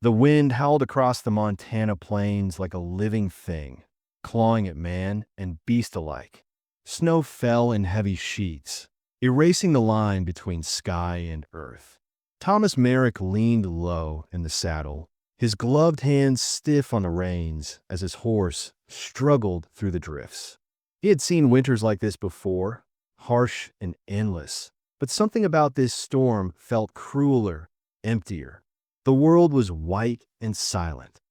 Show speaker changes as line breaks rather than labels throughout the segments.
The wind howled across the Montana plains like a living thing, clawing at man and beast alike. Snow fell in heavy sheets, erasing the line between sky and earth. Thomas Merrick leaned low in the saddle, his gloved hands stiff on the reins as his horse struggled through the drifts. He had seen winters like this before, harsh and endless, but something about this storm felt crueler, emptier. The world was white and silent,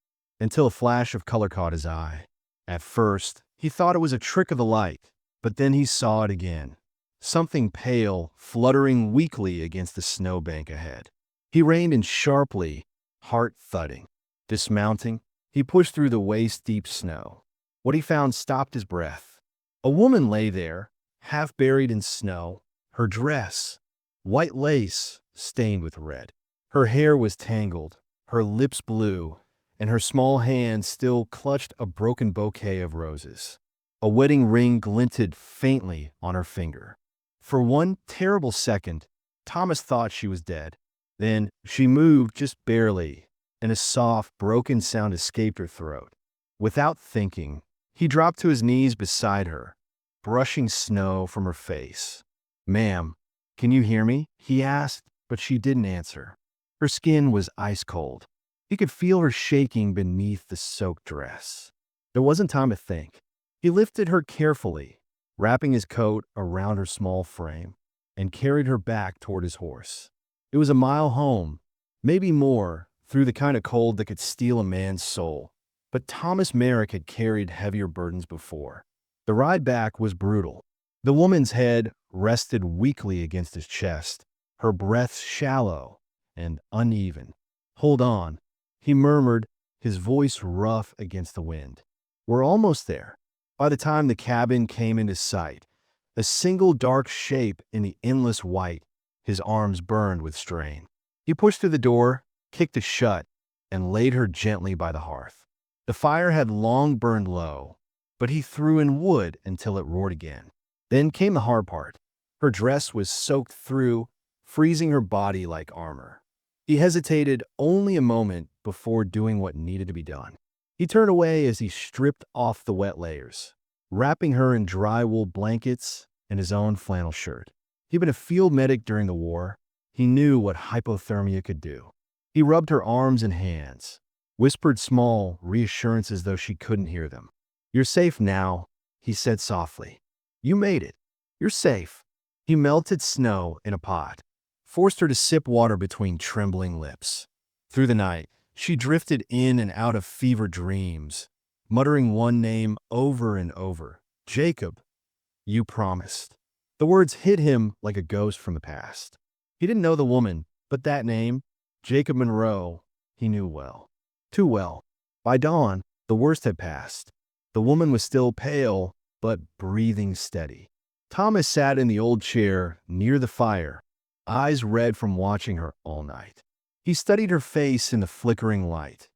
until a flash of color caught his eye. At first, he thought it was a trick of the light, but then he saw it again. Something pale, fluttering weakly against the snowbank ahead. He reined in sharply, heart thudding. Dismounting, he pushed through the waist-deep snow. What he found stopped his breath. A woman lay there, half buried in snow, her dress, white lace stained with red. Her hair was tangled, her lips blue, and her small hand still clutched a broken bouquet of roses. A wedding ring glinted faintly on her finger. For one terrible second, Thomas thought she was dead. Then she moved just barely, and a soft, broken sound escaped her throat. Without thinking, he dropped to his knees beside her, brushing snow from her face. "Ma'am, can you hear me?" he asked, but she didn't answer. Her skin was ice cold. He could feel her shaking beneath the soaked dress. There wasn't time to think. He lifted her carefully, wrapping his coat around her small frame, and carried her back toward his horse. It was a mile home, maybe more, through the kind of cold that could steal a man's soul. But Thomas Merrick had carried heavier burdens before. The ride back was brutal. The woman's head rested weakly against his chest, her breath shallow and uneven. "Hold on," he murmured, his voice rough against the wind. "We're almost there." By the time the cabin came into sight, a single dark shape in the endless white, his arms burned with strain. He pushed through the door, kicked it shut, and laid her gently by the hearth. The fire had long burned low, but he threw in wood until it roared again. Then came the hard part. Her dress was soaked through, freezing her body like armor. He hesitated only a moment before doing what needed to be done. He turned away as he stripped off the wet layers, wrapping her in dry wool blankets and his own flannel shirt. He'd been a field medic during the war. He knew what hypothermia could do. He rubbed her arms and hands, whispered small reassurances though she couldn't hear them. "You're safe now," he said softly. "You made it. You're safe." He melted snow in a pot, forced her to sip water between trembling lips. Through the night, she drifted in and out of fever dreams, muttering one name over and over. "Jacob, you promised." The words hit him like a ghost from the past. He didn't know the woman, but that name, Jacob Monroe, he knew well. Too well. By dawn, the worst had passed. The woman was still pale, but breathing steady. Thomas sat in the old chair near the fire, eyes red from watching her all night. He studied her face in the flickering light.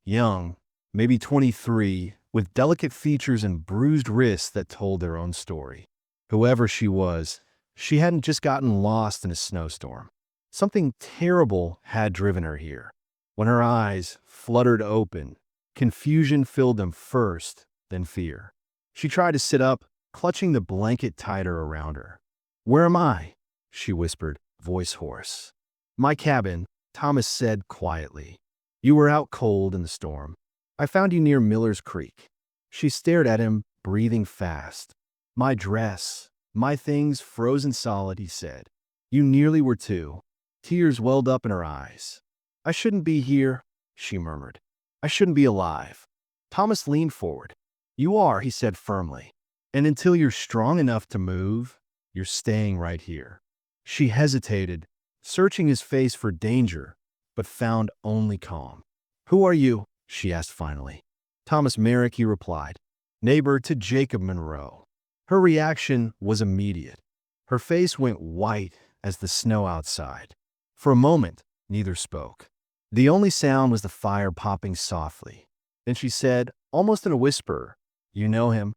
Young, maybe 23, with delicate features and bruised wrists that told their own story. Whoever she was, she hadn't just gotten lost in a snowstorm. Something terrible had driven her here. When her eyes fluttered open, confusion filled them first, then fear. She tried to sit up, clutching the blanket tighter around her. "Where am I?" she whispered, voice hoarse. "My cabin," Thomas said quietly. "You were out cold in the storm. I found you near Miller's Creek." She stared at him, breathing fast. "My dress, my things frozen solid," he said. "You nearly were too." Tears welled up in her eyes. "I shouldn't be here," she murmured. "I shouldn't be alive." Thomas leaned forward. "You are," he said firmly. "And until you're strong enough to move, you're staying right here." She hesitated, searching his face for danger, but found only calm. "Who are you?" she asked finally. "Thomas Merrick," he replied, "neighbor to Jacob Monroe." Her reaction was immediate. Her face went white as the snow outside. For a moment, neither spoke. The only sound was the fire popping softly. Then she said, almost in a whisper, "You know him?"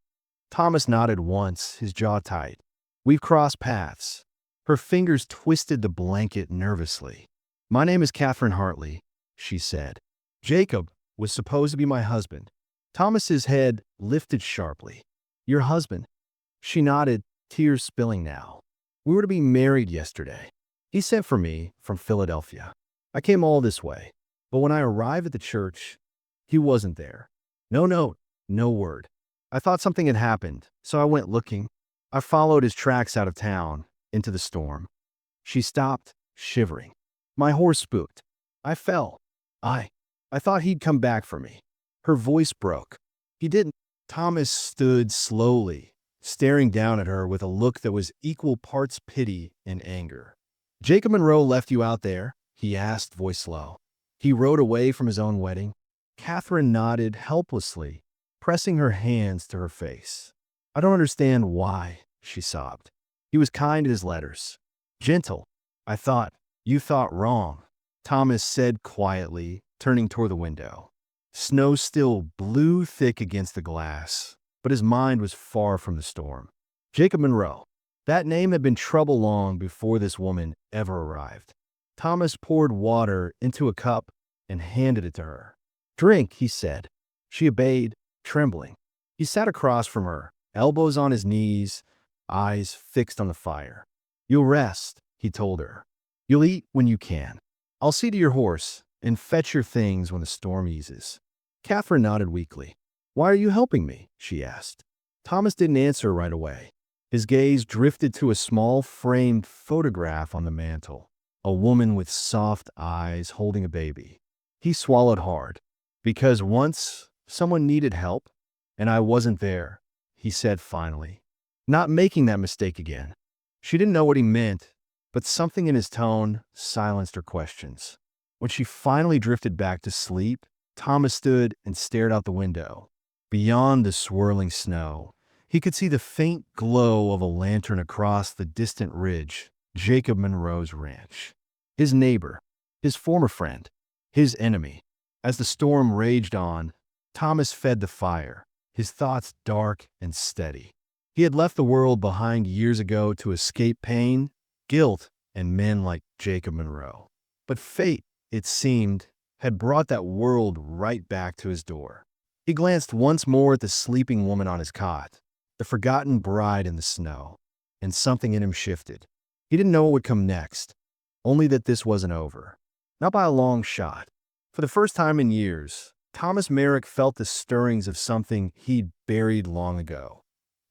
Thomas nodded once, his jaw tight. "We've crossed paths." Her fingers twisted the blanket nervously. "My name is Catherine Hartley," she said. Jacob was supposed to be my husband. Thomas's head lifted sharply. Your husband? She nodded, tears spilling now. We were to be married yesterday. He sent for me from Philadelphia. I came all this way, but when I arrived at the church, he wasn't there. No note, no word. I thought something had happened, so I went looking. I followed his tracks out of town, into the storm. She stopped, shivering. My horse spooked. I fell. I thought he'd come back for me. Her voice broke. He didn't. Thomas stood slowly, staring down at her with a look that was equal parts pity and anger. Jacob Monroe left you out there? He asked, voice low. He rode away from his own wedding? Catherine nodded helplessly, pressing her hands to her face. I don't understand why, she sobbed. He was kind in his letters. Gentle. You thought wrong, Thomas said quietly, turning toward the window. Snow still blew thick against the glass, but his mind was far from the storm. Jacob Monroe. That name had been trouble long before this woman ever arrived. Thomas poured water into a cup and handed it to her. Drink, he said. She obeyed, trembling. He sat across from her, elbows on his knees, eyes fixed on the fire. You'll rest, he told her. You'll eat when you can. I'll see to your horse and fetch your things when the storm eases. Catherine nodded weakly. Why are you helping me? She asked. Thomas didn't answer right away. His gaze drifted to a small framed photograph on the mantel, a woman with soft eyes holding a baby. He swallowed hard. Because once someone needed help, and I wasn't there, he said finally. Not making that mistake again. She didn't know what he meant, but something in his tone silenced her questions. When she finally drifted back to sleep, Thomas stood and stared out the window. Beyond the swirling snow, he could see the faint glow of a lantern across the distant ridge, Jacob Monroe's ranch. His neighbor, his former friend, his enemy. As the storm raged on, Thomas fed the fire, his thoughts dark and steady. He had left the world behind years ago to escape pain, guilt, and men like Jacob Monroe. But fate, it seemed, had brought that world right back to his door. He glanced once more at the sleeping woman on his cot, the forgotten bride in the snow, and something in him shifted. He didn't know what would come next, only that this wasn't over. Not by a long shot. For the first time in years, Thomas Merrick felt the stirrings of something he'd buried long ago.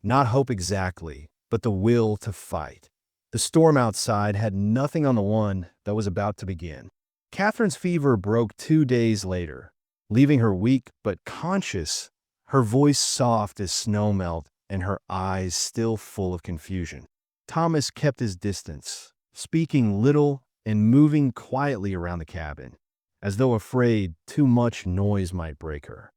Not hope exactly, but the will to fight. The storm outside had nothing on the one that was about to begin. Catherine's fever broke 2 days later, leaving her weak but conscious, her voice soft as snow melt and her eyes still full of confusion. Thomas kept his distance, speaking little and moving quietly around the cabin, as though afraid too much noise might break her.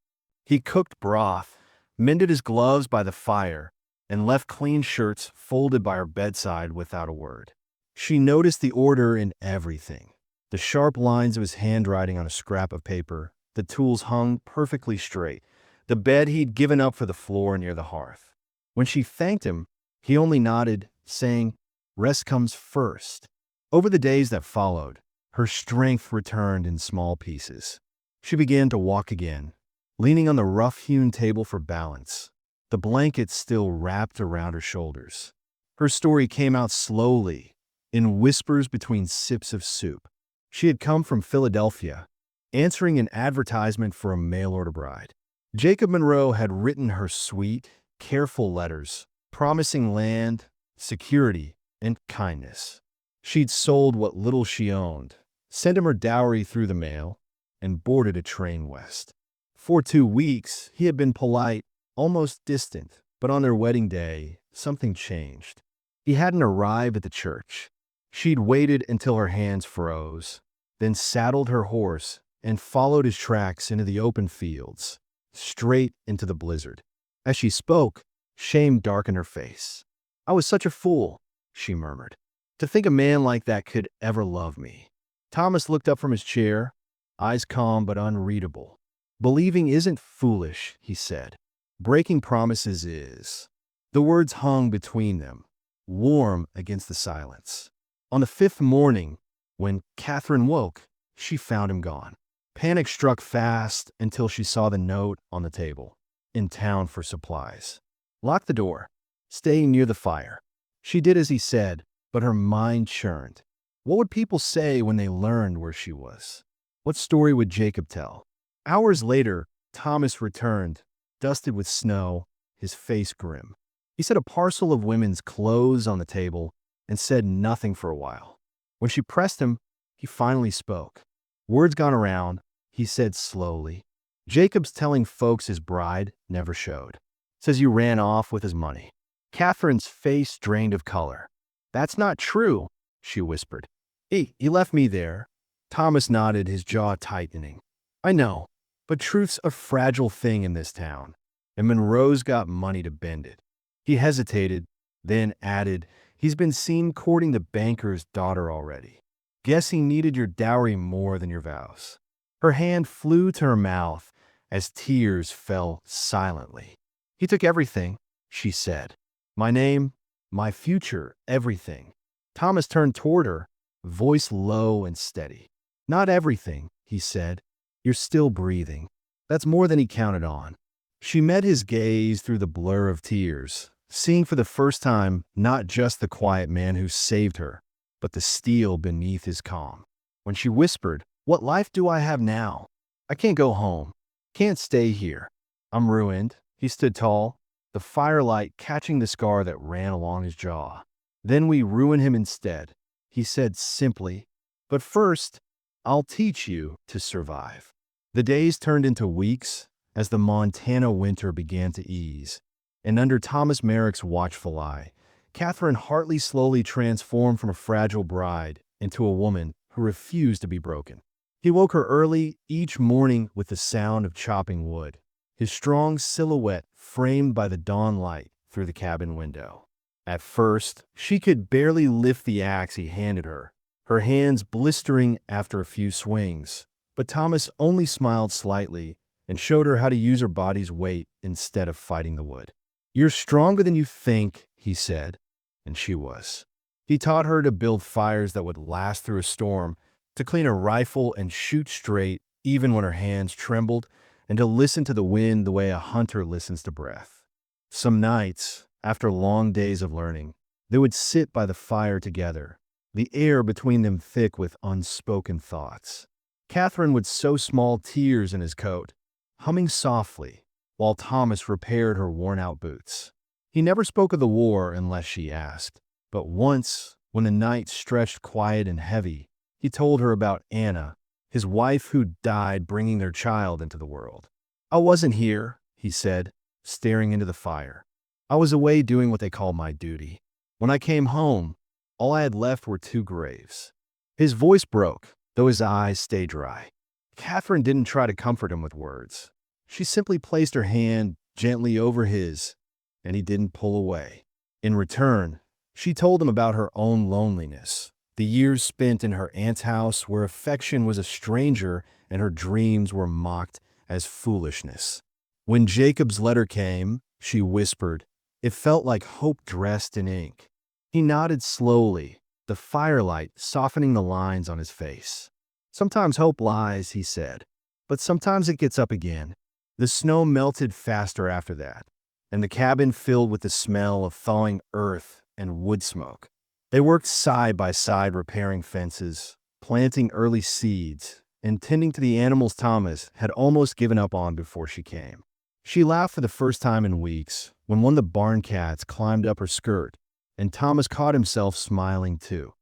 He cooked broth, mended his gloves by the fire, and left clean shirts folded by her bedside without a word. She noticed the order in everything. The sharp lines of his handwriting on a scrap of paper, the tools hung perfectly straight, the bed he'd given up for the floor near the hearth. When she thanked him, he only nodded, saying, "Rest comes first." Over the days that followed, her strength returned in small pieces. She began to walk again, leaning on the rough-hewn table for balance, the blanket still wrapped around her shoulders. Her story came out slowly, in whispers between sips of soup. She had come from Philadelphia, answering an advertisement for a mail-order bride. Jacob Monroe had written her sweet, careful letters, promising land, security, and kindness. She'd sold what little she owned, sent him her dowry through the mail, and boarded a train west. For 2 weeks, he had been polite, almost distant, but on their wedding day, something changed. He hadn't arrived at the church. She'd waited until her hands froze, then saddled her horse and followed his tracks into the open fields, straight into the blizzard. As she spoke, shame darkened her face. "I was such a fool," she murmured. "To think a man like that could ever love me." Thomas looked up from his chair, eyes calm but unreadable. "Believing isn't foolish," he said. "Breaking promises is." The words hung between them, warm against the silence. On the 5th morning, when Catherine woke, she found him gone. Panic struck fast until she saw the note on the table. In town for supplies. Lock the door. Staying near the fire. She did as he said, but her mind churned. What would people say when they learned where she was? What story would Jacob tell? Hours later, Thomas returned, dusted with snow, his face grim. He set a parcel of women's clothes on the table and said nothing for a while. When she pressed him, he finally spoke. Words gone around, he said slowly. Jacob's telling folks his bride never showed. Says you ran off with his money. Catherine's face drained of color. That's not true, she whispered. He left me there. Thomas nodded, his jaw tightening. I know, but truth's a fragile thing in this town, and Monroe's got money to bend it. He hesitated, then added, he's been seen courting the banker's daughter already. Guess he needed your dowry more than your vows. Her hand flew to her mouth as tears fell silently. He took everything, she said. My name, my future, everything. Thomas turned toward her, voice low and steady. Not everything, he said. You're still breathing. That's more than he counted on. She met his gaze through the blur of tears, seeing for the first time not just the quiet man who saved her, but the steel beneath his calm. When she whispered, what life do I have now? I can't go home. Can't stay here. I'm ruined. He stood tall, the firelight catching the scar that ran along his jaw. Then we ruin him instead, he said simply. But first, I'll teach you to survive. The days turned into weeks as the Montana winter began to ease, and under Thomas Merrick's watchful eye, Catherine Hartley slowly transformed from a fragile bride into a woman who refused to be broken. He woke her early each morning with the sound of chopping wood, his strong silhouette framed by the dawn light through the cabin window. At first, she could barely lift the axe he handed her, her hands blistering after a few swings, but Thomas only smiled slightly and showed her how to use her body's weight instead of fighting the wood. You're stronger than you think, he said, and she was. He taught her to build fires that would last through a storm, to clean a rifle and shoot straight even when her hands trembled, and to listen to the wind the way a hunter listens to breath. Some nights, after long days of learning, they would sit by the fire together, the air between them thick with unspoken thoughts. Catherine would sew small tears in his coat, humming softly, while Thomas repaired her worn-out boots. He never spoke of the war unless she asked, but once, when the night stretched quiet and heavy, he told her about Anna, his wife who died bringing their child into the world. I wasn't here, he said, staring into the fire. I was away doing what they call my duty. When I came home, all I had left were 2 graves. His voice broke, though his eyes stayed dry. Catherine didn't try to comfort him with words. She simply placed her hand gently over his, and he didn't pull away. In return, she told him about her own loneliness, the years spent in her aunt's house where affection was a stranger and her dreams were mocked as foolishness. When Jacob's letter came, she whispered, it felt like hope dressed in ink. He nodded slowly, the firelight softening the lines on his face. Sometimes hope lies, he said, but sometimes it gets up again. The snow melted faster after that, and the cabin filled with the smell of thawing earth and wood smoke. They worked side by side repairing fences, planting early seeds, and tending to the animals Thomas had almost given up on before she came. She laughed for the first time in weeks when one of the barn cats climbed up her skirt, and Thomas caught himself smiling too,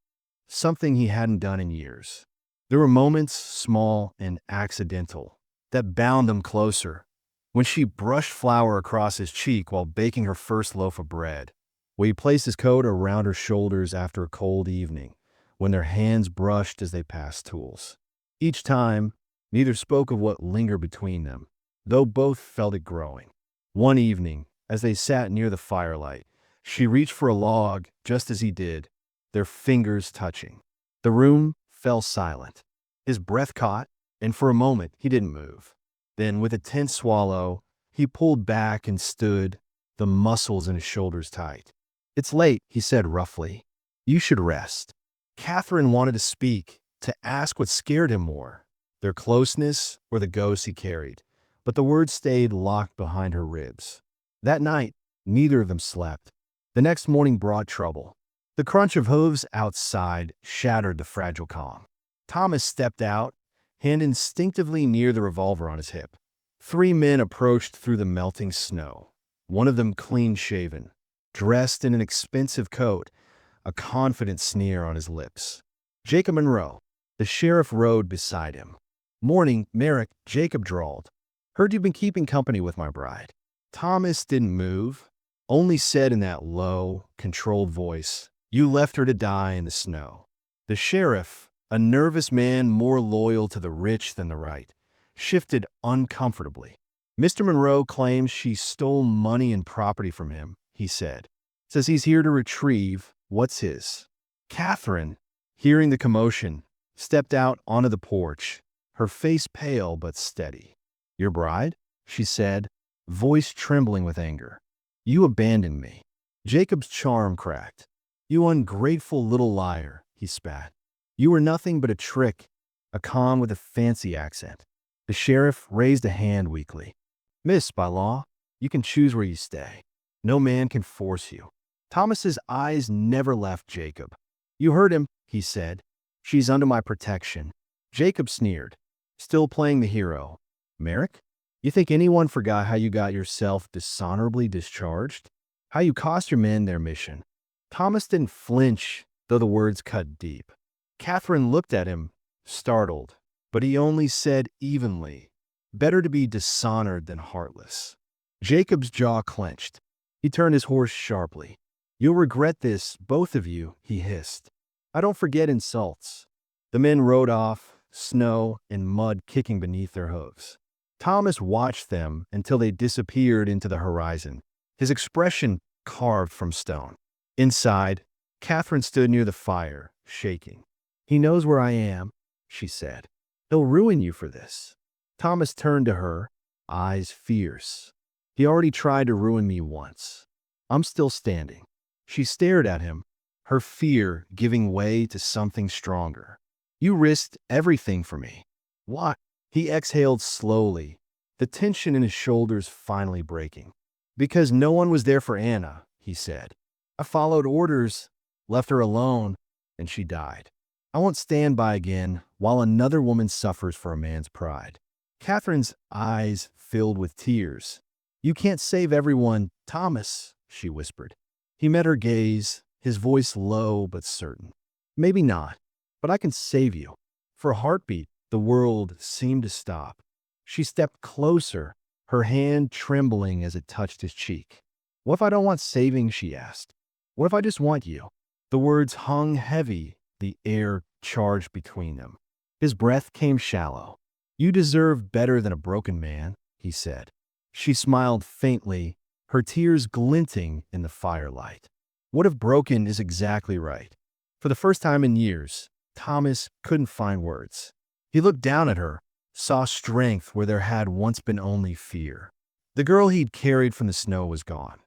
something he hadn't done in years. There were moments, small and accidental, that bound them closer. When she brushed flour across his cheek while baking her first loaf of bread, when he placed his coat around her shoulders after a cold evening, when their hands brushed as they passed tools. Each time, neither spoke of what lingered between them, though both felt it growing. One evening, as they sat near the firelight, she reached for a log just as he did, their fingers touching. The room fell silent. His breath caught, and for a moment he didn't move. Then, with a tense swallow, he pulled back and stood, the muscles in his shoulders tight. It's late, he said roughly. You should rest. Catherine wanted to speak, to ask what scared him more, their closeness, or the ghosts he carried, but the words stayed locked behind her ribs. That night, neither of them slept. The next morning brought trouble. The crunch of hooves outside shattered the fragile calm. Thomas stepped out, hand instinctively near the revolver on his hip. 3 men approached through the melting snow, one of them clean-shaven, dressed in an expensive coat, a confident sneer on his lips. Jacob Monroe. The sheriff rode beside him. "Morning, Merrick," Jacob drawled. "Heard you've been keeping company with my bride." Thomas didn't move, only said in that low, controlled voice, "You left her to die in the snow." The sheriff, a nervous man more loyal to the rich than the right, shifted uncomfortably. "Mr. Monroe claims she stole money and property from him," he said. "Says he's here to retrieve what's his." Catherine, hearing the commotion, stepped out onto the porch, her face pale but steady. "Your bride?" she said, voice trembling with anger. "You abandoned me." Jacob's charm cracked. "You ungrateful little liar," he spat. "You were nothing but a trick," a con with a fancy accent. The sheriff raised a hand weakly. "Miss, by law, you can choose where you stay. No man can force you." Thomas's eyes never left Jacob. "You heard him," he said. "She's under my protection." Jacob sneered, still playing the hero. "Merrick, you think anyone forgot how you got yourself dishonorably discharged? How you cost your men their mission?" Thomas didn't flinch, though the words cut deep. Catherine looked at him, startled, but he only said evenly, "Better to be dishonored than heartless." Jacob's jaw clenched. He turned his horse sharply. "You'll regret this, both of you," he hissed. "I don't forget insults." The men rode off, snow and mud kicking beneath their hooves. Thomas watched them until they disappeared into the horizon, his expression carved from stone. Inside, Catherine stood near the fire, shaking. "He knows where I am," she said. "He'll ruin you for this." Thomas turned to her, eyes fierce. "He already tried to ruin me once. I'm still standing." She stared at him, her fear giving way to something stronger. "You risked everything for me." "Why?" He exhaled slowly, the tension in his shoulders finally breaking. "Because no one was there for Anna," he said. "I followed orders, left her alone, and she died. I won't stand by again while another woman suffers for a man's pride." Catherine's eyes filled with tears. "You can't save everyone, Thomas," she whispered. He met her gaze, his voice low but certain. "Maybe not, but I can save you." For a heartbeat, the world seemed to stop. She stepped closer, her hand trembling as it touched his cheek. "What if I don't want saving?" she asked. "What if I just want you?" The words hung heavy, the air charged between them. His breath came shallow. "You deserve better than a broken man," he said. She smiled faintly, her tears glinting in the firelight. "What if broken is exactly right?" For the first time in years, Thomas couldn't find words. He looked down at her, saw strength where there had once been only fear. The girl he'd carried from the snow was gone.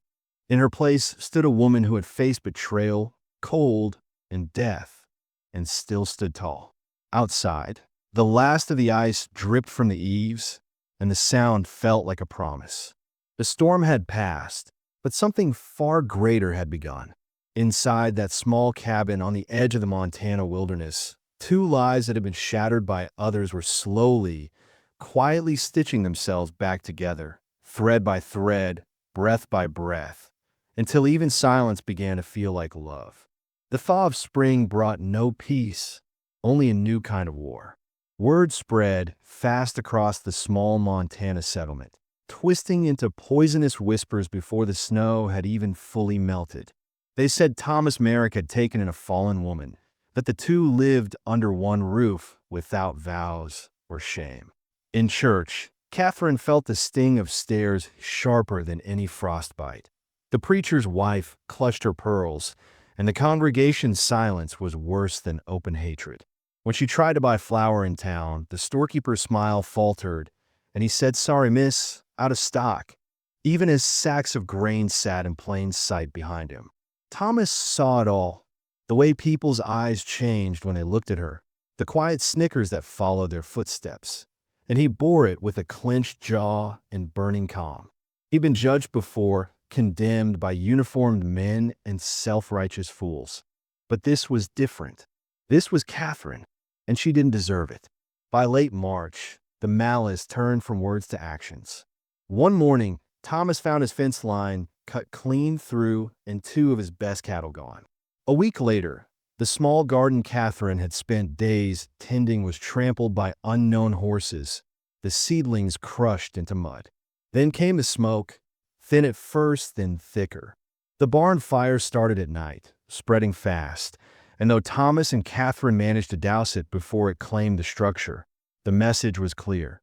In her place stood a woman who had faced betrayal, cold, and death, and still stood tall. Outside, the last of the ice dripped from the eaves, and the sound felt like a promise. The storm had passed, but something far greater had begun. Inside that small cabin on the edge of the Montana wilderness, 2 lives that had been shattered by others were slowly, quietly stitching themselves back together, thread by thread, breath by breath, until even silence began to feel like love. The thaw of spring brought no peace, only a new kind of war. Word spread fast across the small Montana settlement, twisting into poisonous whispers before the snow had even fully melted. They said Thomas Merrick had taken in a fallen woman, that the 2 lived under one roof without vows or shame. In church, Catherine felt the sting of stares sharper than any frostbite. The preacher's wife clutched her pearls, and the congregation's silence was worse than open hatred. When she tried to buy flour in town, the storekeeper's smile faltered, and he said, "Sorry, miss, out of stock," even as sacks of grain sat in plain sight behind him. Thomas saw it all, the way people's eyes changed when they looked at her, the quiet snickers that followed their footsteps, and he bore it with a clenched jaw and burning calm. He'd been judged before, condemned by uniformed men and self-righteous fools. But this was different. This was Catherine, and she didn't deserve it. By late March, the malice turned from words to actions. One morning, Thomas found his fence line cut clean through and two of his best cattle gone. A week later, the small garden Catherine had spent days tending was trampled by unknown horses, the seedlings crushed into mud. Then came the smoke, thin at first, then thicker. The barn fire started at night, spreading fast, and though Thomas and Catherine managed to douse it before it claimed the structure, the message was clear.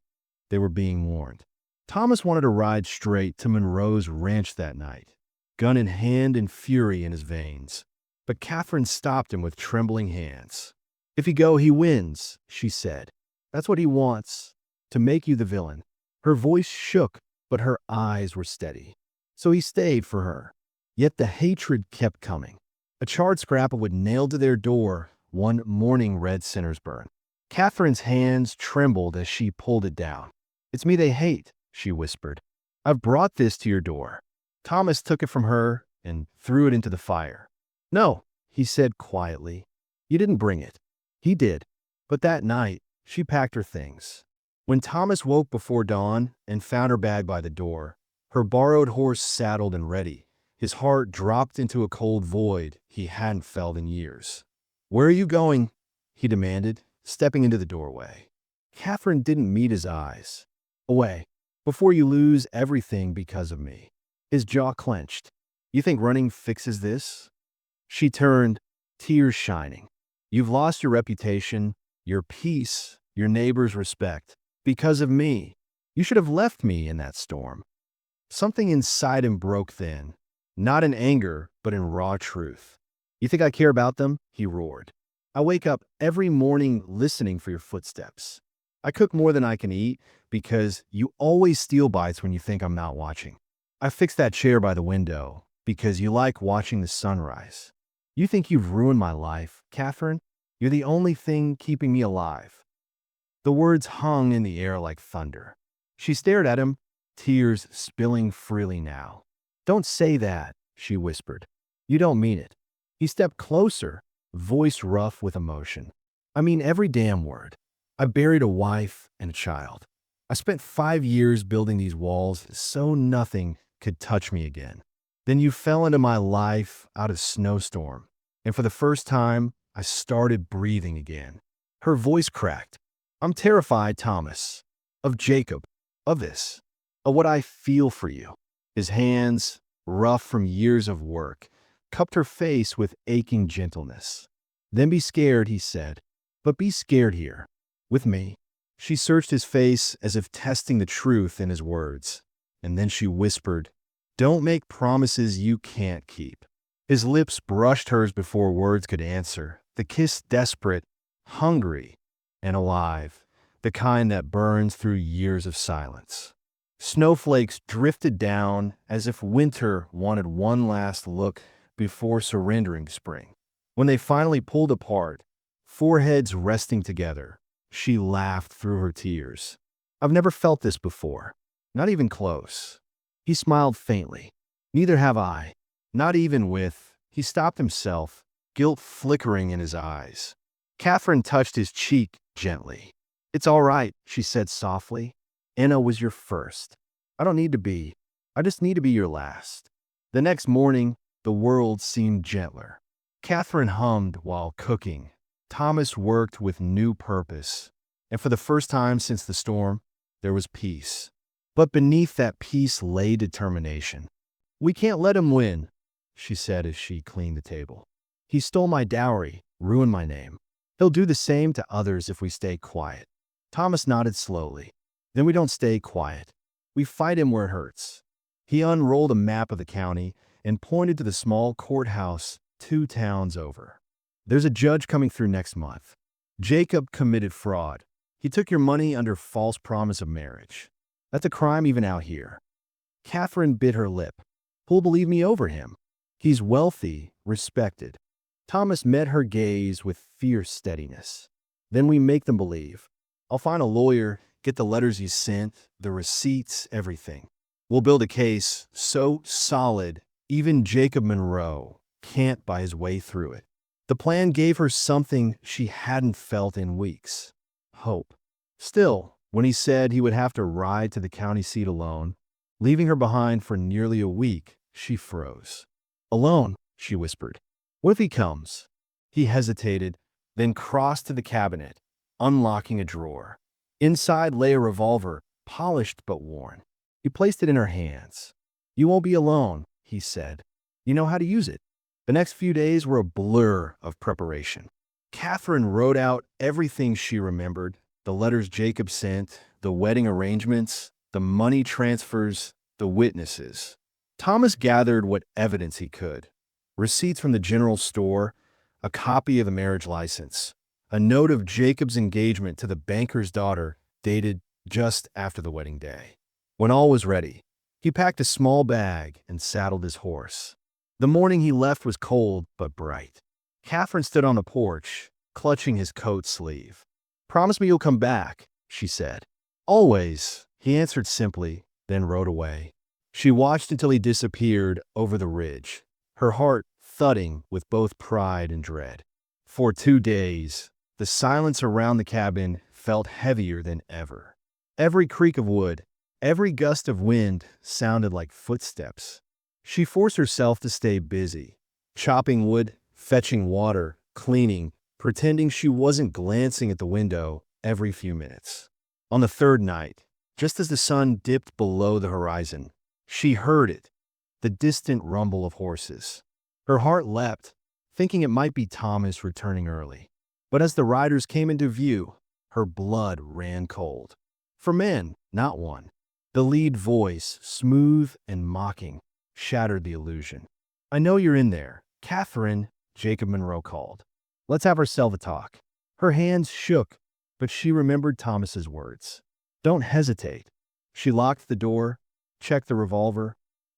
They were being warned. Thomas wanted to ride straight to Monroe's ranch that night, gun in hand and fury in his veins. But Catherine stopped him with trembling hands. "If you go, he wins," she said. "That's what he wants, to make you the villain." Her voice shook, but her eyes were steady. So he stayed for her. Yet the hatred kept coming. A charred scrap of wood nailed to their door, one morning red centers burn. Catherine's hands trembled as she pulled it down. "It's me they hate," she whispered. "I've brought this to your door." Thomas took it from her and threw it into the fire. "No," he said quietly. "You didn't bring it." He did. But that night, she packed her things. When Thomas woke before dawn and found her bag by the door, her borrowed horse saddled and ready, his heart dropped into a cold void he hadn't felt in years. "Where are you going?" he demanded, stepping into the doorway. Catherine didn't meet his eyes. "Away, before you lose everything because of me." His jaw clenched. "You think running fixes this?" She turned, tears shining. "You've lost your reputation, your peace, your neighbor's respect. Because of me. You should have left me in that storm." Something inside him broke then, not in anger, but in raw truth. "You think I care about them?" he roared. "I wake up every morning listening for your footsteps. I cook more than I can eat because you always steal bites when you think I'm not watching. I fixed that chair by the window because you like watching the sunrise. You think you've ruined my life, Catherine? You're the only thing keeping me alive." The words hung in the air like thunder. She stared at him, tears spilling freely now. "Don't say that," she whispered. "You don't mean it." He stepped closer, voice rough with emotion. "I mean every damn word. I buried a wife and a child. I spent 5 years building these walls so nothing could touch me again. Then you fell into my life out of snowstorm, and for the first time, I started breathing again." Her voice cracked. "I'm terrified, Thomas, of Jacob, of this, of what I feel for you." His hands, rough from years of work, cupped her face with aching gentleness. "Then be scared," he said, "but be scared here, with me." She searched his face as if testing the truth in his words, and then she whispered, "Don't make promises you can't keep." His lips brushed hers before words could answer, the kiss desperate, hungry, and alive, the kind that burns through years of silence. Snowflakes drifted down as if winter wanted one last look before surrendering spring. When they finally pulled apart, foreheads resting together, she laughed through her tears. "I've never felt this before, not even close." He smiled faintly. "Neither have I, not even with—" He stopped himself, guilt flickering in his eyes. Catherine touched his cheek gently. "It's all right," she said softly. "Anna was your first. I don't need to be. I just need to be your last." The next morning, the world seemed gentler. Catherine hummed while cooking. Thomas worked with new purpose. And for the first time since the storm, there was peace. But beneath that peace lay determination. "We can't let him win," she said as she cleaned the table. "He stole my dowry, ruined my name. He'll do the same to others if we stay quiet." Thomas nodded slowly. "Then we don't stay quiet. We fight him where it hurts." He unrolled a map of the county and pointed to the small courthouse 2 towns over. "There's a judge coming through next month. Jacob committed fraud. He took your money under false promise of marriage. That's a crime even out here." Catherine bit her lip. "Who'll believe me over him? He's wealthy, respected." Thomas met her gaze with fierce steadiness. Then we make them believe. I'll find a lawyer, get the letters you sent, the receipts, everything. We'll build a case so solid, even Jacob Monroe can't buy his way through it. The plan gave her something she hadn't felt in weeks: hope. Still, when he said he would have to ride to the county seat alone, leaving her behind for nearly a week, she froze. Alone, she whispered. What if he comes? He hesitated, then crossed to the cabinet, unlocking a drawer. Inside lay a revolver, polished but worn. He placed it in her hands. You won't be alone, he said. You know how to use it. The next few days were a blur of preparation. Catherine wrote out everything she remembered: the letters Jacob sent, the wedding arrangements, the money transfers, the witnesses. Thomas gathered what evidence he could: receipts from the general store, a copy of the marriage license, a note of Jacob's engagement to the banker's daughter dated just after the wedding day. When all was ready, he packed a small bag and saddled his horse. The morning he left was cold but bright. Catherine stood on the porch, clutching his coat sleeve. Promise me you'll come back, she said. Always, he answered simply, then rode away. She watched until he disappeared over the ridge, her heart thudding with both pride and dread. For 2 days, the silence around the cabin felt heavier than ever. Every creak of wood, every gust of wind sounded like footsteps. She forced herself to stay busy, chopping wood, fetching water, cleaning, pretending she wasn't glancing at the window every few minutes. On the 3rd night, just as the sun dipped below the horizon, she heard it, the distant rumble of horses. Her heart leapt, thinking it might be Thomas returning early. But as the riders came into view, her blood ran cold. For men, not one. The lead voice, smooth and mocking, shattered the illusion. I know you're in there, Catherine, Jacob Monroe called. Let's have ourselves a talk. Her hands shook, but she remembered Thomas's words. Don't hesitate. She locked the door, checked the revolver,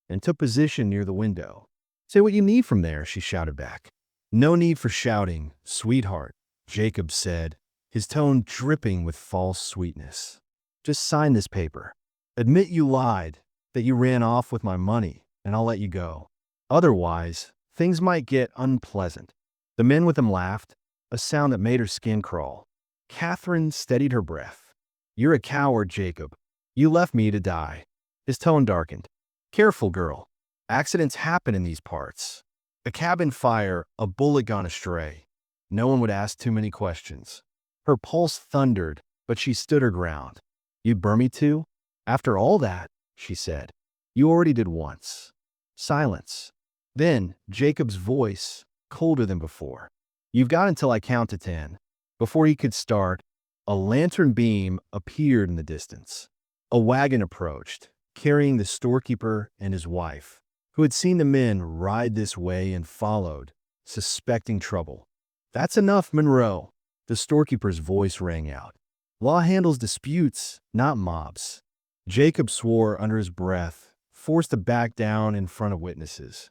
and took position near the window. Say what you need from there, she shouted back. No need for shouting, sweetheart, Jacob said, his tone dripping with false sweetness. Just sign this paper. Admit you lied, that you ran off with my money, and I'll let you go. Otherwise, things might get unpleasant. The men with him laughed, a sound that made her skin crawl. Catherine steadied her breath. You're a coward, Jacob. You left me to die. His tone darkened. Careful, girl. Accidents happen in these parts. A cabin fire, a bullet gone astray. No one would ask too many questions. Her pulse thundered, but she stood her ground. You'd burn me too? After all that, she said. You already did once. Silence. Then, Jacob's voice, colder than before. You've got until I count to 10. Before he could start, a lantern beam appeared in the distance. A wagon approached, carrying the storekeeper and his wife, who had seen the men ride this way and followed, suspecting trouble. That's enough, Monroe, the storekeeper's voice rang out. Law handles disputes, not mobs. Jacob swore under his breath, forced to back down in front of witnesses.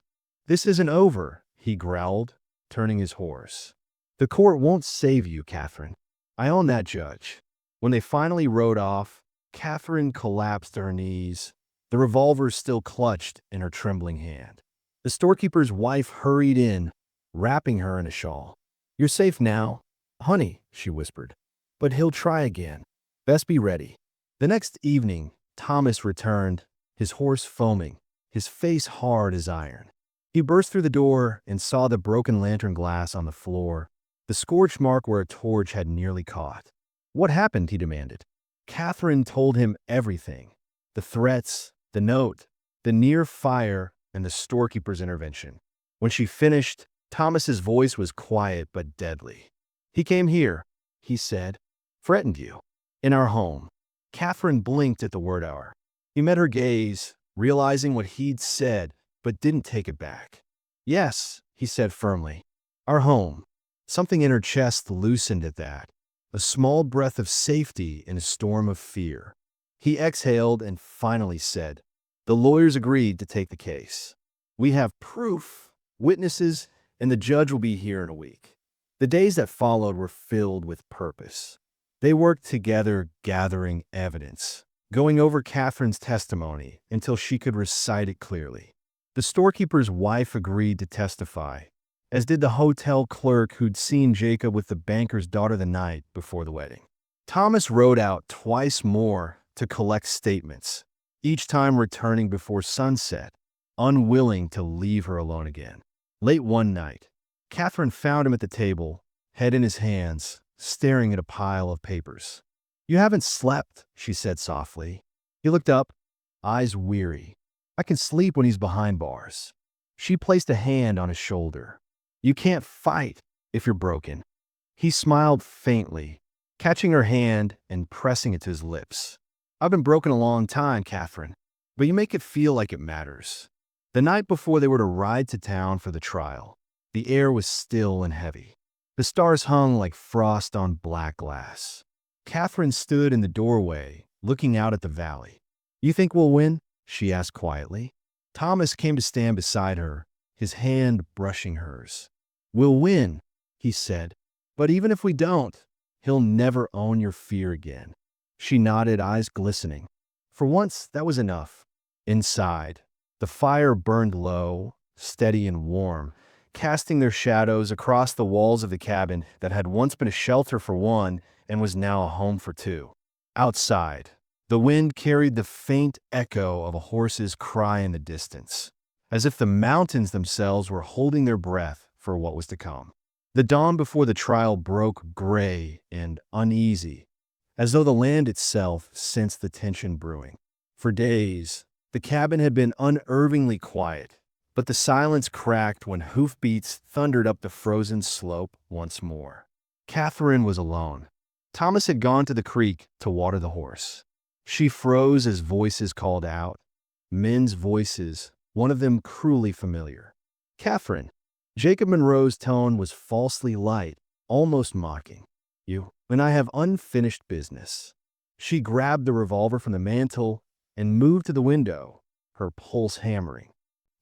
This isn't over, he growled, turning his horse. The court won't save you, Catherine. I own that judge. When they finally rode off, Catherine collapsed to her knees, the revolver still clutched in her trembling hand. The storekeeper's wife hurried in, wrapping her in a shawl. You're safe now, honey, she whispered. But he'll try again. Best be ready. The next evening, Thomas returned, his horse foaming, his face hard as iron. He burst through the door and saw the broken lantern glass on the floor, the scorch mark where a torch had nearly caught. What happened? He demanded. Catherine told him everything. The threats, the note, the near fire, and the storekeeper's intervention. When she finished, Thomas's voice was quiet but deadly. He came here, he said. Threatened you. In our home. Catherine blinked at the word hour. He met her gaze, realizing what he'd said, but didn't take it back. Yes, he said firmly. Our home. Something in her chest loosened at that. A small breath of safety in a storm of fear. He exhaled and finally said, The lawyers agreed to take the case. We have proof, witnesses, and the judge will be here in a week. The days that followed were filled with purpose. They worked together gathering evidence, going over Catherine's testimony until she could recite it clearly. The storekeeper's wife agreed to testify, as did the hotel clerk who'd seen Jacob with the banker's daughter the night before the wedding. Thomas rode out twice more to collect statements, each time returning before sunset, unwilling to leave her alone again. Late one night, Catherine found him at the table, head in his hands, staring at a pile of papers. "You haven't slept," she said softly. He looked up, eyes weary. "I can sleep when he's behind bars." She placed a hand on his shoulder. "You can't fight if you're broken." He smiled faintly, catching her hand and pressing it to his lips. "I've been broken a long time, Catherine, but you make it feel like it matters." The night before they were to ride to town for the trial, the air was still and heavy. The stars hung like frost on black glass. Catherine stood in the doorway, looking out at the valley. "You think we'll win?" she asked quietly. Thomas came to stand beside her, his hand brushing hers. "We'll win," he said. "But even if we don't, he'll never own your fear again." She nodded, eyes glistening. For once, that was enough. Inside, the fire burned low, steady and warm, casting their shadows across the walls of the cabin that had once been a shelter for one and was now a home for two. Outside, the wind carried the faint echo of a horse's cry in the distance, as if the mountains themselves were holding their breath for what was to come. The dawn before the trial broke gray and uneasy, as though the land itself sensed the tension brewing. For days, the cabin had been unervingly quiet, but the silence cracked when hoofbeats thundered up the frozen slope once more. Catherine was alone. Thomas had gone to the creek to water the horse. She froze as voices called out, men's voices, one of them cruelly familiar. "Catherine." Jacob Monroe's tone was falsely light, almost mocking. "You, when I have unfinished business." She grabbed the revolver from the mantel and moved to the window, her pulse hammering.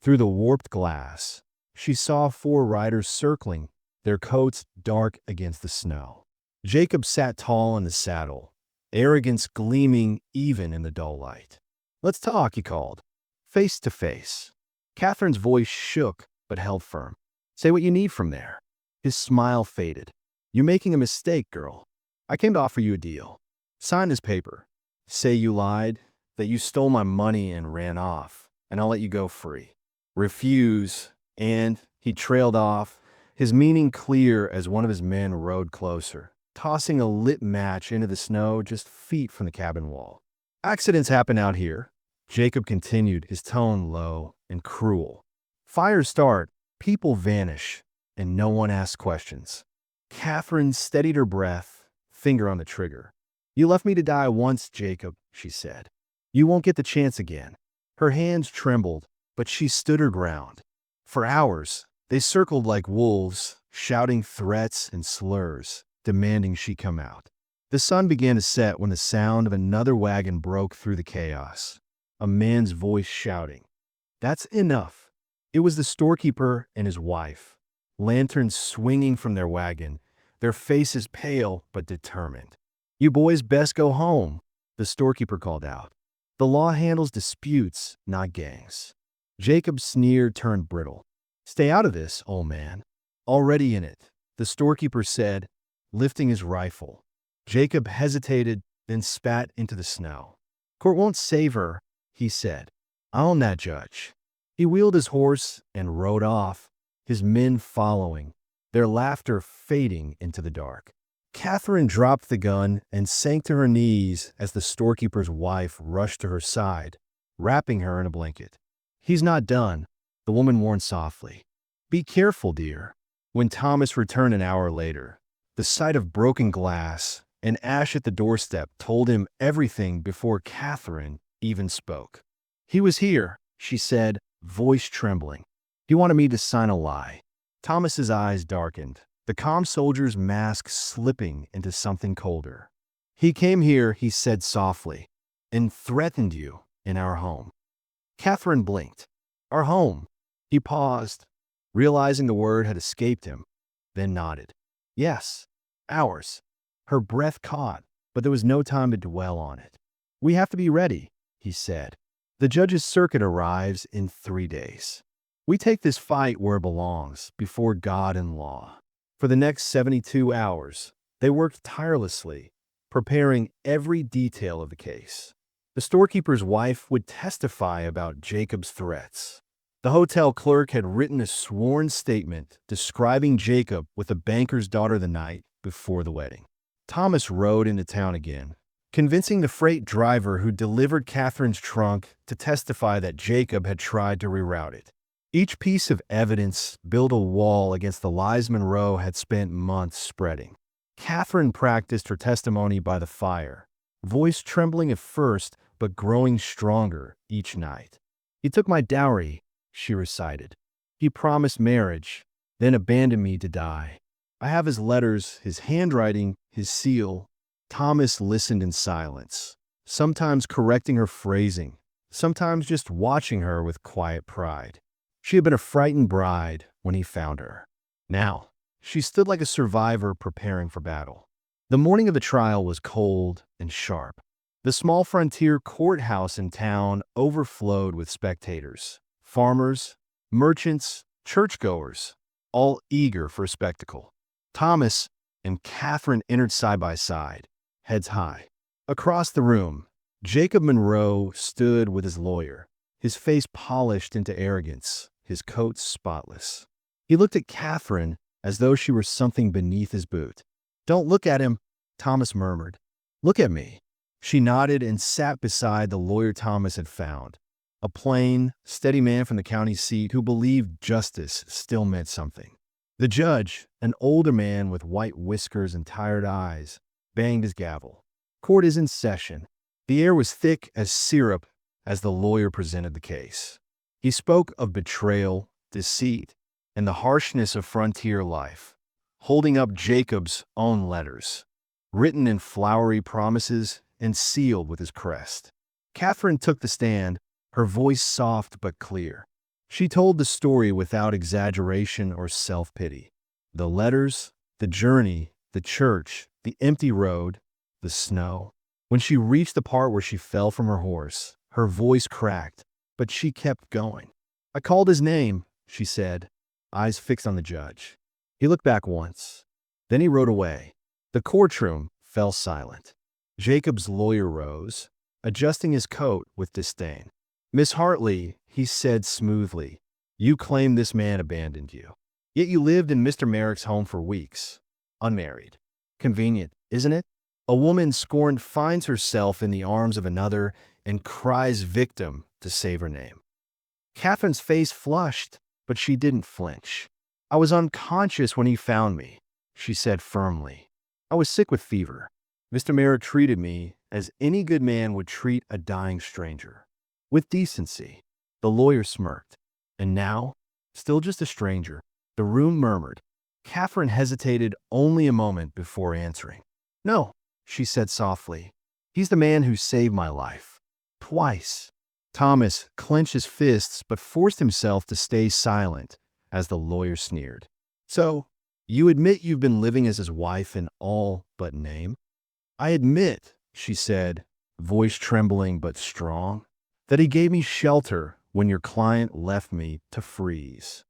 Through the warped glass, she saw 4 riders circling, their coats dark against the snow. Jacob sat tall in the saddle, arrogance gleaming even in the dull light. "Let's talk," he called, "face to face." Catherine's voice shook but held firm. "Say what you need from there." His smile faded. "You're making a mistake, girl. I came to offer you a deal. Sign this paper. Say you lied, that you stole my money and ran off, and I'll let you go free. Refuse," and he trailed off, his meaning clear as one of his men rode closer, tossing a lit match into the snow just feet from the cabin wall. "Accidents happen out here," Jacob continued, his tone low and cruel. "Fires start, people vanish, and no one asks questions." Catherine steadied her breath, finger on the trigger. "You left me to die once, Jacob," she said. "You won't get the chance again." Her hands trembled, but she stood her ground. For hours, they circled like wolves, shouting threats and slurs, demanding she come out. The sun began to set when the sound of another wagon broke through the chaos. A man's voice shouting, "That's enough." It was the storekeeper and his wife, lanterns swinging from their wagon, their faces pale but determined. "You boys best go home," the storekeeper called out. "The law handles disputes, not gangs." Jacob's sneer turned brittle. "Stay out of this, old man." "Already in it," the storekeeper said, lifting his rifle. Jacob hesitated, then spat into the snow. "Court won't save her," he said. "I own that, Judge." He wheeled his horse and rode off, his men following, their laughter fading into the dark. Catherine dropped the gun and sank to her knees as the storekeeper's wife rushed to her side, wrapping her in a blanket. "He's not done," the woman warned softly. "Be careful, dear." When Thomas returned an hour later, the sight of broken glass and ash at the doorstep told him everything before Catherine even spoke. "He was here," she said, voice trembling. "He wanted me to sign a lie." Thomas's eyes darkened, the calm soldier's mask slipping into something colder. "He came here," he said softly, "and threatened you in our home." Catherine blinked. "Our home." He paused, realizing the word had escaped him, then nodded. Yes, hours. Her breath caught, but there was no time to dwell on it. We have to be ready, he said. The judge's circuit arrives in 3 days. We take this fight where it belongs, before God and law. For the next 72 hours, they worked tirelessly, preparing every detail of the case. The storekeeper's wife would testify about Jacob's threats. The hotel clerk had written a sworn statement describing Jacob with the banker's daughter the night before the wedding. Thomas rode into town again, convincing the freight driver who delivered Catherine's trunk to testify that Jacob had tried to reroute it. Each piece of evidence built a wall against the lies Monroe had spent months spreading. Catherine practiced her testimony by the fire, voice trembling at first but growing stronger each night. "He took my dowry," she recited. "He promised marriage, then abandoned me to die. I have his letters, his handwriting, his seal." Thomas listened in silence, sometimes correcting her phrasing, sometimes just watching her with quiet pride. She had been a frightened bride when he found her. Now, she stood like a survivor preparing for battle. The morning of the trial was cold and sharp. The small frontier courthouse in town overflowed with spectators, farmers, merchants, churchgoers, all eager for a spectacle. Thomas and Catherine entered side by side, heads high. Across the room, Jacob Monroe stood with his lawyer, his face polished into arrogance, his coat spotless. He looked at Catherine as though she were something beneath his boot. "Don't look at him," Thomas murmured. "Look at me." She nodded and sat beside the lawyer Thomas had found, a plain, steady man from the county seat who believed justice still meant something. The judge, an older man with white whiskers and tired eyes, banged his gavel. "Court is in session." The air was thick as syrup as the lawyer presented the case. He spoke of betrayal, deceit, and the harshness of frontier life, holding up Jacob's own letters, written in flowery promises and sealed with his crest. Catherine took the stand, her voice soft but clear. She told the story without exaggeration or self-pity. The letters, the journey, the church, the empty road, the snow. When she reached the part where she fell from her horse, her voice cracked, but she kept going. "I called his name," she said, eyes fixed on the judge. He looked back once. Then he rode away. The courtroom fell silent. Jacob's lawyer rose, adjusting his coat with disdain. "Miss Hartley," he said smoothly, "you claim this man abandoned you. Yet you lived in Mr. Merrick's home for weeks, unmarried. Convenient, isn't it? A woman scorned finds herself in the arms of another and cries victim to save her name." Catherine's face flushed, but she didn't flinch. "I was unconscious when he found me," she said firmly. "I was sick with fever. Mr. Merrick treated me as any good man would treat a dying stranger, with decency." The lawyer smirked. "And now, still just a stranger." The room murmured. Catherine hesitated only a moment before answering. "No," she said softly. "He's the man who saved my life. Twice." Thomas clenched his fists but forced himself to stay silent as the lawyer sneered. "So, you admit you've been living as his wife in all but name?" "I admit," she said, voice trembling but strong, "that he gave me shelter when your client left me to freeze."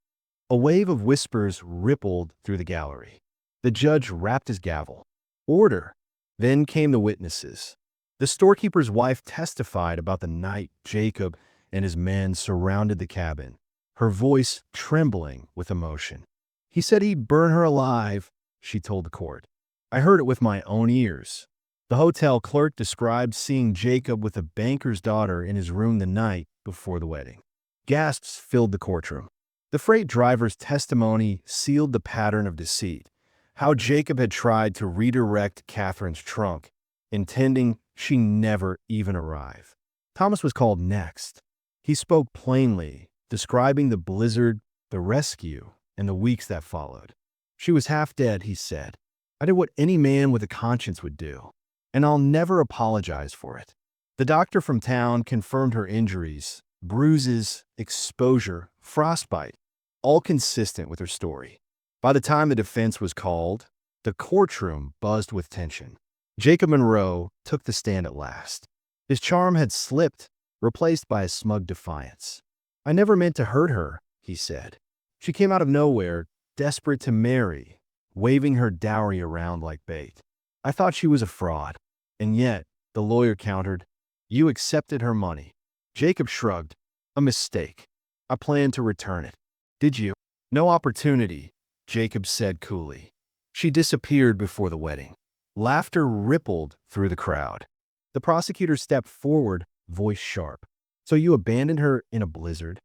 A wave of whispers rippled through the gallery. The judge rapped his gavel. "Order." Then came the witnesses. The storekeeper's wife testified about the night Jacob and his men surrounded the cabin, her voice trembling with emotion. "He said he'd burn her alive," she told the court. "I heard it with my own ears." The hotel clerk described seeing Jacob with the banker's daughter in his room the night before the wedding. Gasps filled the courtroom. The freight driver's testimony sealed the pattern of deceit, how Jacob had tried to redirect Catherine's trunk, intending she never even arrive. Thomas was called next. He spoke plainly, describing the blizzard, the rescue, and the weeks that followed. "She was half dead," he said. "I did what any man with a conscience would do, and I'll never apologize for it." The doctor from town confirmed her injuries, bruises, exposure, frostbite, all consistent with her story. By the time the defense was called, The courtroom buzzed with tension. Jacob Monroe took the stand at last. His charm had slipped, replaced by a smug defiance. "I never meant to hurt her," he said. "She came out of nowhere, desperate to marry, waving her dowry around like bait. I thought she was a fraud." "And yet," the lawyer countered, "you accepted her money." Jacob shrugged. "A mistake. I planned to return it." "Did you?" "No opportunity," Jacob said coolly. "She disappeared before the wedding." Laughter rippled through the crowd. The prosecutor stepped forward, voice sharp. "So you abandoned her in a blizzard?"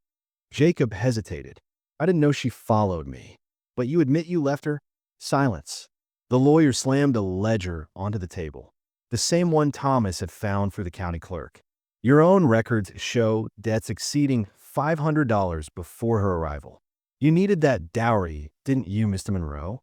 Jacob hesitated. "I didn't know she followed me." "But you admit you left her?" Silence. The lawyer slammed a ledger onto the table, the same one Thomas had found for the county clerk. "Your own records show debts exceeding $500 before her arrival. You needed that dowry, didn't you, Mr. Monroe?"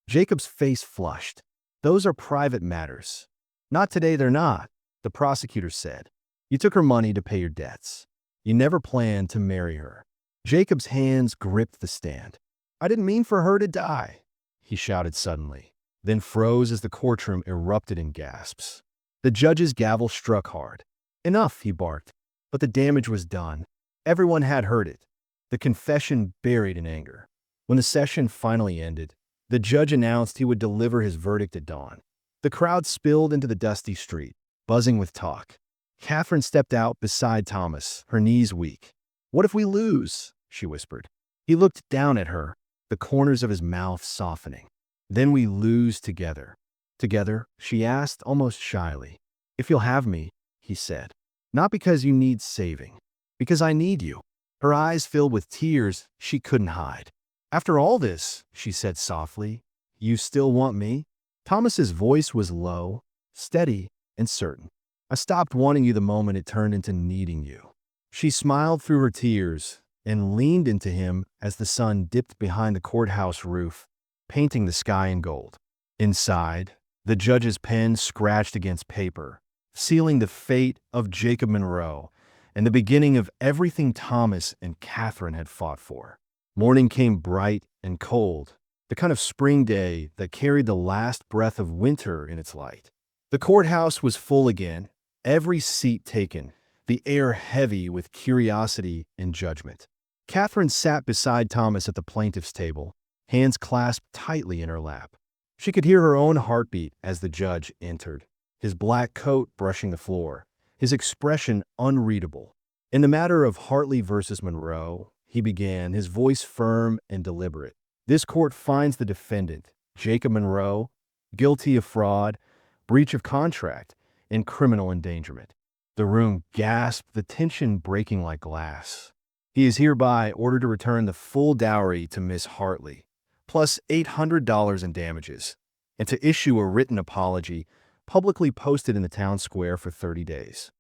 Jacob's face flushed. "Those are private matters." "Not today, they're not," the prosecutor said. "You took her money to pay your debts. You never planned to marry her." Jacob's hands gripped the stand. "I didn't mean for her to die," he shouted suddenly, then froze as the courtroom erupted in gasps. The judge's gavel struck hard. "Enough," he barked. But the damage was done. Everyone had heard it. The confession buried in anger. When the session finally ended, the judge announced he would deliver his verdict at dawn. The crowd spilled into the dusty street, buzzing with talk. Catherine stepped out beside Thomas, her knees weak. "What if we lose?" she whispered. He looked down at her, the corners of his mouth softening. "Then we lose together." "Together?" she asked, almost shyly. "If you'll have me," he said. "Not because you need saving. Because I need you." Her eyes filled with tears she couldn't hide. "After all this," she said softly, "you still want me?" Thomas's voice was low, steady, and certain. "I stopped wanting you the moment it turned into needing you." She smiled through her tears and leaned into him as the sun dipped behind the courthouse roof, painting the sky in gold. Inside, the judge's pen scratched against paper, sealing the fate of Jacob Monroe and the beginning of everything Thomas and Catherine had fought for. Morning came bright and cold, the kind of spring day that carried the last breath of winter in its light. The courthouse was full again, every seat taken, the air heavy with curiosity and judgment. Catherine sat beside Thomas at the plaintiff's table, hands clasped tightly in her lap. She could hear her own heartbeat as the judge entered, his black coat brushing the floor, his expression unreadable. "In the matter of Hartley versus Monroe," he began, his voice firm and deliberate, "this court finds the defendant, Jacob Monroe, guilty of fraud, breach of contract, and criminal endangerment." The room gasped, the tension breaking like glass. "He is hereby ordered to return the full dowry to Miss Hartley, plus $800 in damages, and to issue a written apology publicly posted in the town square for 30 days.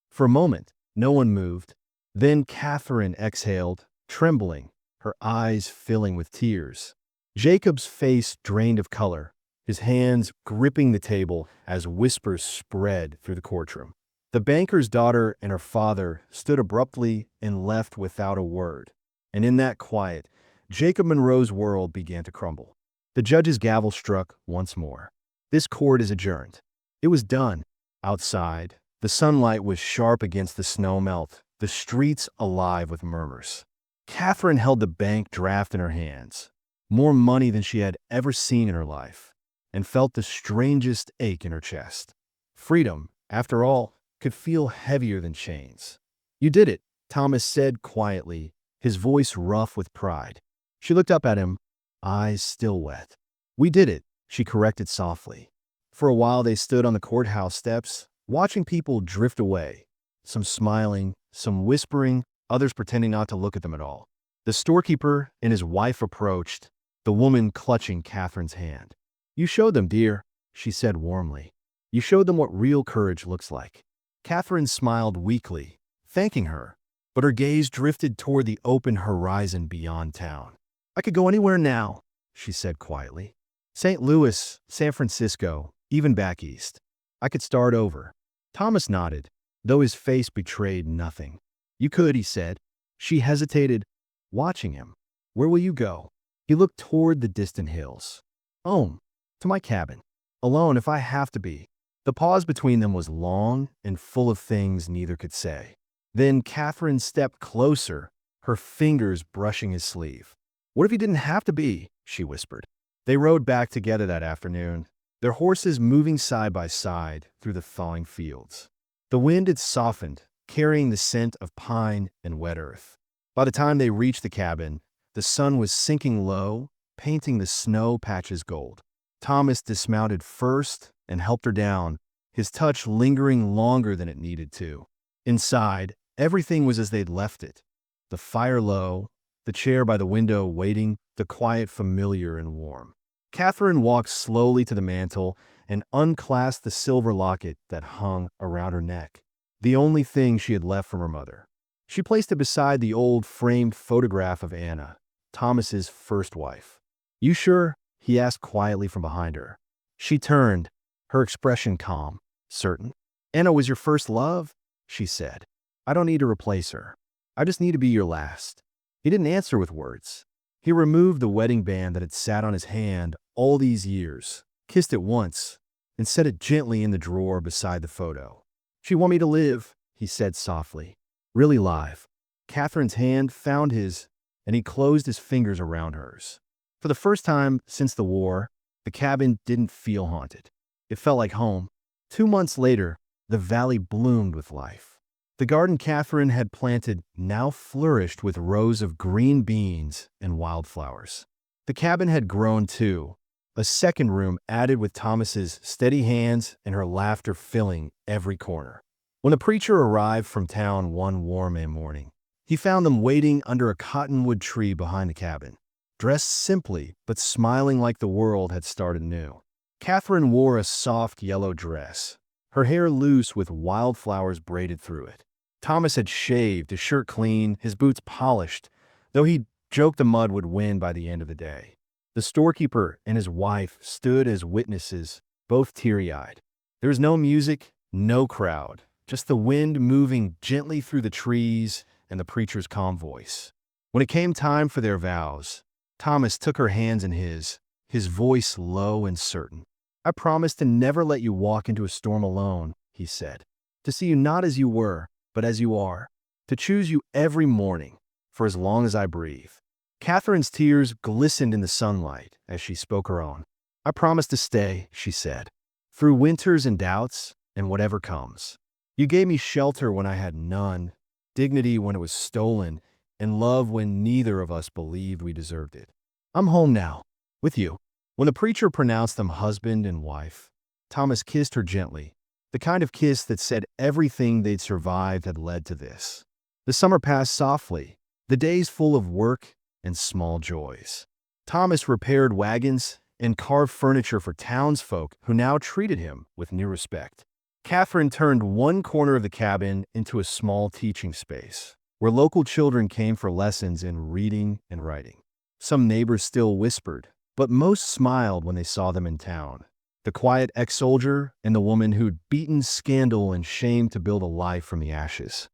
For a moment, no one moved. Then Catherine exhaled, trembling, her eyes filling with tears. Jacob's face drained of color, his hands gripping the table as whispers spread through the courtroom. The banker's daughter and her father stood abruptly and left without a word. And in that quiet, Jacob Monroe's world began to crumble. The judge's gavel struck once more. "This court is adjourned." It was done. Outside, the sunlight was sharp against the snow melt, the streets alive with murmurs. Catherine held the bank draft in her hands, more money than she had ever seen in her life, and felt the strangest ache in her chest. Freedom, after all, could feel heavier than chains. "You did it," Thomas said quietly, his voice rough with pride. She looked up at him, eyes still wet. "We did it," she corrected softly. For a while they stood on the courthouse steps, watching people drift away, some smiling, some whispering, others pretending not to look at them at all. The storekeeper and his wife approached, the woman clutching Catherine's hand. "You showed them, dear," she said warmly. "You showed them what real courage looks like." Catherine smiled weakly, thanking her, but her gaze drifted toward the open horizon beyond town. "I could go anywhere now," she said quietly. "St. Louis, San Francisco, even back east. I could start over." Thomas nodded, though his face betrayed nothing. "You could," he said. She hesitated, watching him. "Where will you go?" He looked toward the distant hills. "Home." To my cabin. Alone if I have to be. The pause between them was long and full of things neither could say. Then Catherine stepped closer, her fingers brushing his sleeve. What if he didn't have to be? She whispered. They rode back together that afternoon, their horses moving side by side through the thawing fields. The wind had softened, carrying the scent of pine and wet earth. By the time they reached the cabin, the sun was sinking low, painting the snow patches gold. Thomas dismounted first and helped her down, his touch lingering longer than it needed to. Inside, everything was as they'd left it. The fire low, the chair by the window waiting, the quiet familiar and warm. Catherine walked slowly to the mantel and unclasped the silver locket that hung around her neck, the only thing she had left from her mother. She placed it beside the old framed photograph of Anna, Thomas's first wife. "You sure?" he asked quietly from behind her. She turned, her expression calm. "Certain." "Anna was your first love?" she said. "I don't need to replace her. I just need to be your last." He didn't answer with words. He removed the wedding band that had sat on his hand all these years, kissed it once, and set it gently in the drawer beside the photo. "She want me to live," he said softly. "Really live." Catherine's hand found his, and he closed his fingers around hers. For the first time since the war, the cabin didn't feel haunted. It felt like home. 2 months later, the valley bloomed with life. The garden Catherine had planted now flourished with rows of green beans and wildflowers. The cabin had grown too, a second room added with Thomas's steady hands and her laughter filling every corner. When the preacher arrived from town one warm May morning, he found them waiting under a cottonwood tree behind the cabin, dressed simply but smiling like the world had started new. Catherine wore a soft yellow dress, her hair loose with wildflowers braided through it. Thomas had shaved, his shirt clean, his boots polished, though he joked the mud would win by the end of the day. The storekeeper and his wife stood as witnesses, both teary-eyed. There was no music, no crowd, just the wind moving gently through the trees and the preacher's calm voice. When it came time for their vows, Thomas took her hands in his voice low and certain. "I promise to never let you walk into a storm alone," he said. "To see you not as you were, but as you are. To choose you every morning, for as long as I breathe." Catherine's tears glistened in the sunlight as she spoke her own. "I promise to stay," she said, "through winters and doubts and whatever comes. You gave me shelter when I had none, dignity when it was stolen, and love when neither of us believed we deserved it. I'm home now, with you." When the preacher pronounced them husband and wife, Thomas kissed her gently, the kind of kiss that said everything they'd survived had led to this. The summer passed softly, the days full of work and small joys. Thomas repaired wagons and carved furniture for townsfolk who now treated him with new respect. Catherine turned one corner of the cabin into a small teaching space, where local children came for lessons in reading and writing. Some neighbors still whispered, but most smiled when they saw them in town. The quiet ex-soldier and the woman who'd beaten scandal and shame to build a life from the ashes.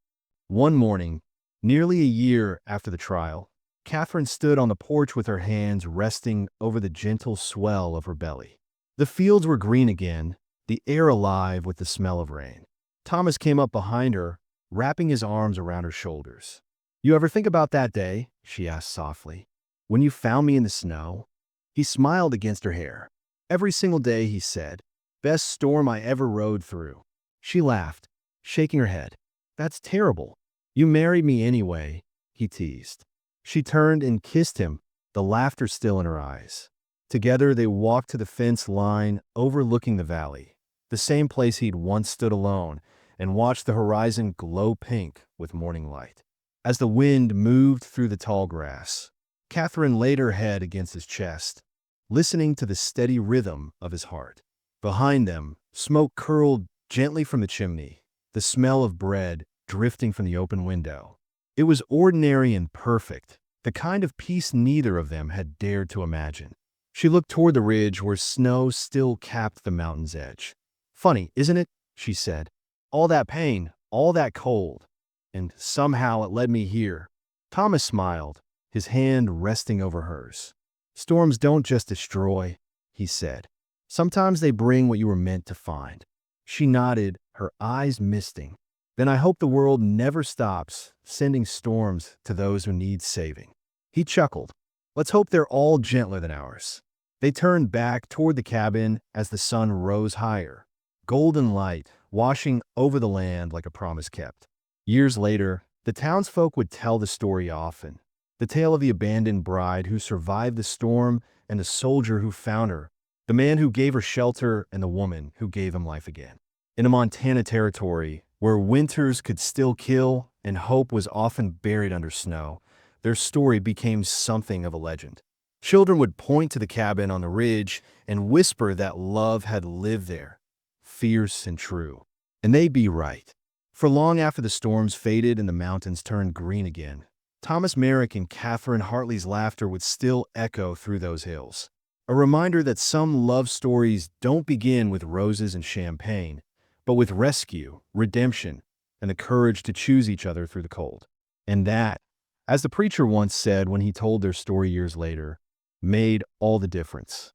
One morning, nearly a year after the trial, Catherine stood on the porch with her hands resting over the gentle swell of her belly. The fields were green again, the air alive with the smell of rain. Thomas came up behind her, wrapping his arms around her shoulders. "You ever think about that day?" she asked softly. "When you found me in the snow?" He smiled against her hair. "Every single day," he said. "Best storm I ever rode through." She laughed, shaking her head. "That's terrible. You married me anyway," he teased. She turned and kissed him, the laughter still in her eyes. Together they walked to the fence line overlooking the valley, the same place he'd once stood alone, and watched the horizon glow pink with morning light. As the wind moved through the tall grass, Catherine laid her head against his chest, listening to the steady rhythm of his heart. Behind them, smoke curled gently from the chimney, the smell of bread drifting from the open window. It was ordinary and perfect, the kind of peace neither of them had dared to imagine. She looked toward the ridge where snow still capped the mountain's edge. "Funny, isn't it?" she said. "All that pain, all that cold, and somehow it led me here." Thomas smiled, his hand resting over hers. "Storms don't just destroy," he said. Sometimes they bring what you were meant to find. She nodded, her eyes misting. Then I hope the world never stops sending storms to those who need saving. He chuckled. Let's hope they're all gentler than ours. They turned back toward the cabin as the sun rose higher, golden light washing over the land like a promise kept. Years later, the townsfolk would tell the story often. The tale of the abandoned bride who survived the storm and the soldier who found her, the man who gave her shelter and the woman who gave him life again. In a Montana territory where winters could still kill and hope was often buried under snow, their story became something of a legend. Children would point to the cabin on the ridge and whisper that love had lived there, fierce and true. And they'd be right. For long after the storms faded and the mountains turned green again, Thomas Merrick and Catherine Hartley's laughter would still echo through those hills. A reminder that some love stories don't begin with roses and champagne, but with rescue, redemption, and the courage to choose each other through the cold. And that, as the preacher once said when he told their story years later, made all the difference.